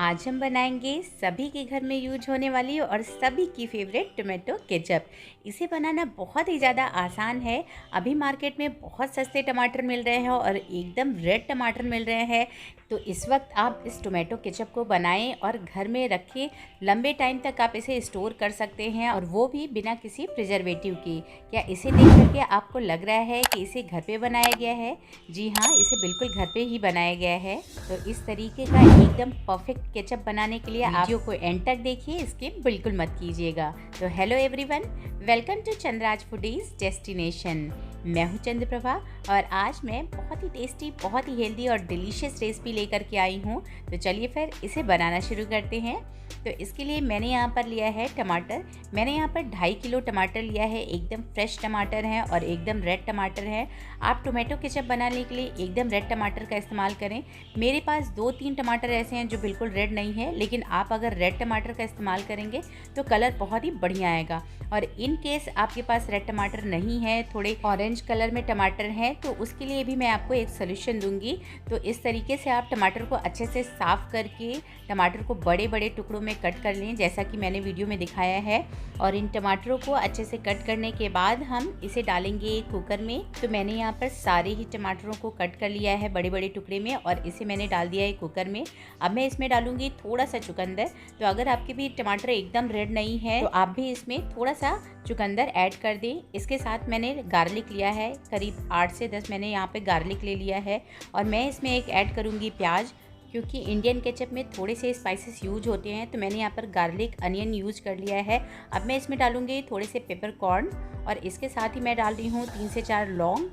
आज हम बनाएंगे सभी के घर में यूज होने वाली और सभी की फेवरेट टोमेटो केचप। इसे बनाना बहुत ही ज़्यादा आसान है। अभी मार्केट में बहुत सस्ते टमाटर मिल रहे हैं और एकदम रेड टमाटर मिल रहे हैं। तो इस वक्त आप इस टोमेटो केचप को बनाएं और घर में रखें। लंबे टाइम तक आप इसे स्टोर कर सकते हैं और वो भी बिना किसी प्रिजर्वेटिव के। क्या इसे देख करके आपको लग रहा है कि इसे घर पे बनाया गया है? जी हाँ, इसे बिल्कुल घर पे ही बनाया गया है। तो इस तरीके का एकदम परफेक्ट केचप बनाने के लिए आप वीडियो को एंड तक देखिए, स्किप बिल्कुल मत कीजिएगा। तो hello everyone, welcome to Chandra's foodies destination. मैं हूं चंद्रप्रभा और आज मैं बहुत ही टेस्टी, बहुत ही हेल्दी और डिलीशियस रेसिपी लेकर के आई हूं। तो चलिए फिर इसे बनाना शुरू करते हैं। तो इसके लिए मैंने यहाँ पर लिया है टमाटर। मैंने यहाँ पर 2.5 किलो टमाटर लिया है। एकदम फ्रेश टमाटर है और एकदम रेड टमाटर है। आप टोमेटो केचप बनाने के लिए एकदम रेड टमाटर का इस्तेमाल करें। मेरे पास 2-3 टमाटर ऐसे हैं जो बिल्कुल रेड नहीं है, लेकिन आप अगर रेड टमाटर का इस्तेमाल करेंगे तो कलर बहुत ही बढ़िया आएगा। और इन केस आपके पास रेड टमाटर नहीं है, थोड़े ऑरेंज कलर में टमाटर हैं, तो उसके लिए भी मैं आपको एक सोल्यूशन दूंगी। तो इस तरीके से आप टमाटर को अच्छे से साफ़ करके टमाटर को बड़े बड़े टुकड़ों में कट कर लें, जैसा कि मैंने वीडियो में दिखाया है। और इन टमाटरों को अच्छे से कट करने के बाद हम इसे डालेंगे कुकर में। तो मैंने यहाँ पर सारे ही टमाटरों को कट कर लिया है बड़े बड़े टुकड़े में और इसे मैंने डाल दिया है कुकर में। अब मैं इसमें डालूंगी थोड़ा सा चुकंदर। तो अगर आपके भी टमाटर एकदम रेड नहीं है तो आप भी इसमें थोड़ा सा चुकंदर ऐड कर दें। इसके साथ मैंने गार्लिक लिया है, करीब 8 से 10 मैंने यहाँ पे गार्लिक ले लिया है। और मैं इसमें एक ऐड करूँगी प्याज, क्योंकि इंडियन केचप में थोड़े से स्पाइसेस यूज होते हैं। तो मैंने यहाँ पर गार्लिक अनियन यूज कर लिया है। अब मैं इसमें डालूँगी थोड़े से पेपर कॉर्न और इसके साथ ही मैं डाल रही हूँ 3 से 4 लौंग।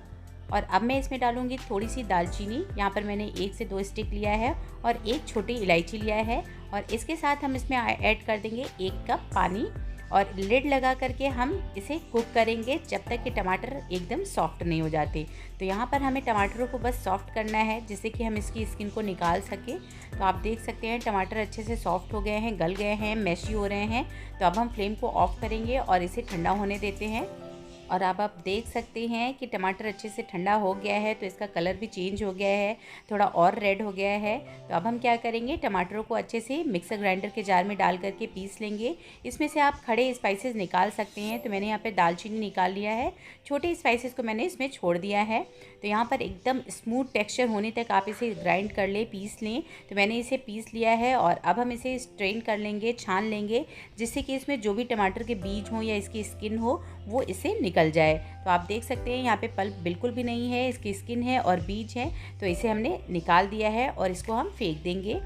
और अब मैं इसमें डालूँगी थोड़ी सी दालचीनी। यहाँ पर मैंने 1 से 2 स्टिक लिया है और एक छोटी इलायची लिया है। और इसके साथ हम इसमें ऐड कर देंगे 1 कप पानी और लिड लगा करके हम इसे कुक करेंगे जब तक कि टमाटर एकदम सॉफ्ट नहीं हो जाते। तो यहाँ पर हमें टमाटरों को बस सॉफ्ट करना है, जिससे कि हम इसकी स्किन को निकाल सके। तो आप देख सकते हैं टमाटर अच्छे से सॉफ्ट हो गए हैं, गल गए हैं, मैशी हो रहे हैं। तो अब हम फ्लेम को ऑफ करेंगे और इसे ठंडा होने देते हैं। और अब आप देख सकते हैं कि टमाटर अच्छे से ठंडा हो गया है, तो इसका कलर भी चेंज हो गया है, थोड़ा और रेड हो गया है। तो अब हम क्या करेंगे, टमाटरों को अच्छे से मिक्सर ग्राइंडर के जार में डाल करके पीस लेंगे। इसमें से आप खड़े स्पाइसेस निकाल सकते हैं। तो मैंने यहाँ पे दालचीनी निकाल लिया है, छोटे स्पाइसेस को मैंने इसमें छोड़ दिया है। तो यहाँ पर एकदम स्मूथ टेक्सचर होने तक आप इसे ग्राइंड कर लें, पीस लें। तो मैंने इसे पीस लिया है और अब हम इसे स्ट्रेन कर लेंगे, छान लेंगे, जिससे कि इसमें जो भी टमाटर के बीज हों या इसकी स्किन हो वो इसे निकल जाए। तो आप देख सकते हैं यहाँ पे पल्प बिल्कुल भी नहीं है, इसकी स्किन है और बीज है। तो इसे हमने निकाल दिया है और इसको हम फेंक देंगे।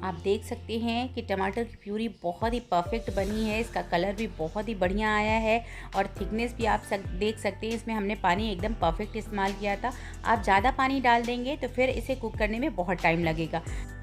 आप देख सकते हैं कि टमाटर की प्यूरी बहुत ही परफेक्ट बनी है, इसका कलर भी बहुत ही बढ़िया आया है और थिकनेस भी आप देख सकते हैं। इसमें हमने पानी एकदम परफेक्ट इस्तेमाल किया था। आप ज़्यादा पानी डाल देंगे तो फिर इसे कुक करने में बहुत टाइम लगेगा।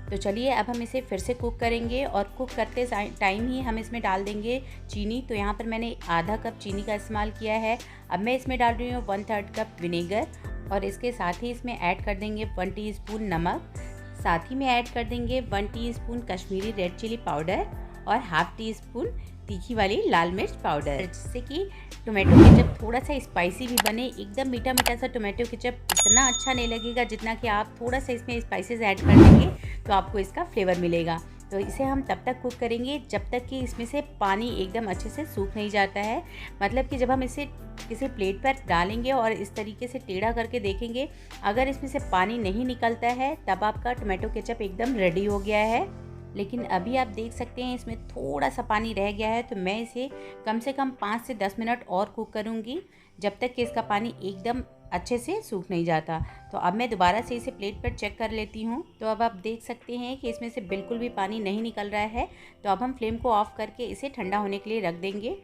तो चलिए अब हम इसे फिर से कुक करेंगे और कुक करते टाइम ही हम इसमें डाल देंगे चीनी। तो यहाँ पर मैंने आधा कप चीनी का इस्तेमाल किया है। अब मैं इसमें डाल रही हूँ 1/3 कप विनेगर और इसके साथ ही इसमें ऐड कर देंगे 1 टीस्पून नमक। साथ ही में ऐड कर देंगे 1 teaspoon Kashmiri red chilli powder और ½ टीस्पून तीखी वाली लाल मिर्च पाउडर, जिससे कि टोमेटो केचप थोड़ा सा स्पाइसी भी बने। एकदम मीठा मीठा सा टोमेटो केचप इतना अच्छा नहीं लगेगा जितना कि आप थोड़ा सा इसमें स्पाइसेस ऐड कर देंगे तो आपको इसका फ्लेवर मिलेगा। तो इसे हम तब तक कुक करेंगे जब तक कि इसमें से पानी एकदम अच्छे से सूख नहीं जाता है। मतलब कि जब हम इसे किसी प्लेट पर डालेंगे और इस तरीके से टेढ़ा करके देखेंगे, अगर इसमें से पानी नहीं निकलता है तब आपका टोमेटो केचप एकदम रेडी हो गया है। लेकिन अभी आप देख सकते हैं इसमें थोड़ा सा पानी रह गया है। तो मैं इसे कम से कम 5 से 10 मिनट और कुक करूँगी, जब तक कि इसका पानी एकदम अच्छे से सूख नहीं जाता। तो अब मैं दोबारा से इसे प्लेट पर चेक कर लेती हूँ। तो अब आप देख सकते हैं कि इसमें से बिल्कुल भी पानी नहीं निकल रहा है। तो अब हम फ्लेम को ऑफ करके इसे ठंडा होने के लिए रख देंगे।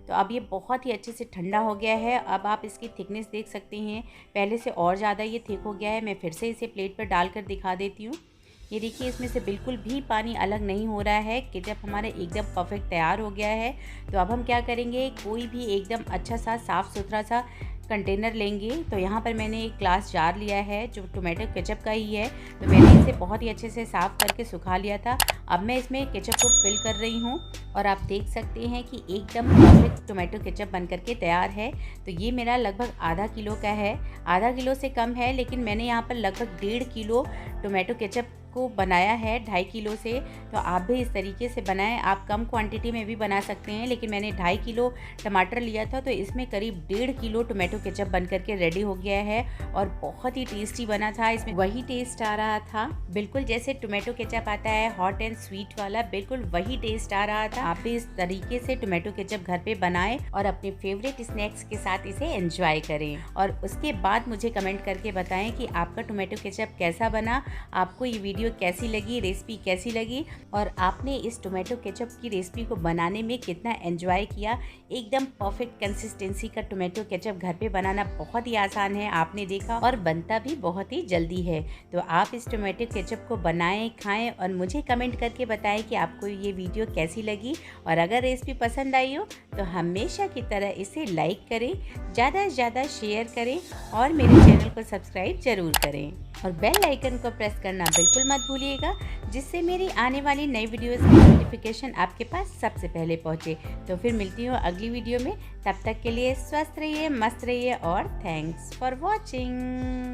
तो अब ये बहुत ही अच्छे से ठंडा हो गया है। अब आप इसकी थिकनेस देख सकते हैं, पहले से और ज़्यादा ये थिक हो गया है। मैं फिर से इसे प्लेट पर डाल कर दिखा देती हूँ। ये देखिए, इसमें से बिल्कुल भी पानी अलग नहीं हो रहा है। केचप हमारा एकदम परफेक्ट तैयार हो गया है। तो अब हम क्या करेंगे, कोई भी एकदम अच्छा सा साफ़ सुथरा सा कंटेनर लेंगे। तो यहाँ पर मैंने एक ग्लास जार लिया है जो टोमेटो केचप का ही है। तो मैंने इसे बहुत ही अच्छे से साफ़ करके सुखा लिया था। अब मैं इसमें केचप को फिल कर रही हूँ और आप देख सकते हैं कि एकदम परफेक्ट टोमेटो केचप बन करके तैयार है। तो ये मेरा लगभग आधा किलो का है, आधा किलो से कम है, लेकिन मैंने यहाँ पर लगभग 1.5 किलो टोमेटो केचप को बनाया है 2.5 किलो से, तो आप भी इस तरीके से बनाएं। आप कम क्वांटिटी में भी बना सकते हैं, लेकिन मैंने 2.5 किलो टमाटर लिया था तो इसमें करीब 1.5 किलो टोमेटो केचप बन करके रेडी हो गया है और बहुत ही टेस्टी बना था। इसमें वही टेस्ट आ रहा था, बिल्कुल जैसे टोमेटो केचप आता है हॉट एंड स्वीट वाला, बिल्कुल वही टेस्ट आ रहा था। आप भी इस तरीके से टोमेटो केचप घर पे बनाएं और अपने फेवरेट स्नैक्स के साथ इसे एंजॉय करें और उसके बाद मुझे कमेंट करके बताएं कि आपका टोमेटो केचप कैसा बना, आपको ये वीडियो कैसी लगी, रेसिपी कैसी लगी और आपने इस टोमेटो केचप की रेसिपी को बनाने में कितना एंजॉय किया। एकदम परफेक्ट कंसिस्टेंसी का टोमेटो केचप घर पे बनाना बहुत ही आसान है, आपने देखा, और बनता भी बहुत ही जल्दी है। तो आप इस टोमेटो केचप को बनाएं, खाएं और मुझे कमेंट करके बताएं कि आपको ये वीडियो कैसी लगी। और अगर रेसिपी पसंद आई हो तो हमेशा की तरह इसे लाइक करें, ज़्यादा से ज़्यादा शेयर करें और मेरे चैनल को सब्सक्राइब ज़रूर करें और बेल आइकन को प्रेस करना बिल्कुल मत भूलिएगा, जिससे मेरी आने वाली नई वीडियोस की नोटिफिकेशन आपके पास सबसे पहले पहुंचे। तो फिर मिलती हूँ अगली वीडियो में, तब तक के लिए स्वस्थ रहिए, मस्त रहिए और थैंक्स फॉर वॉचिंग।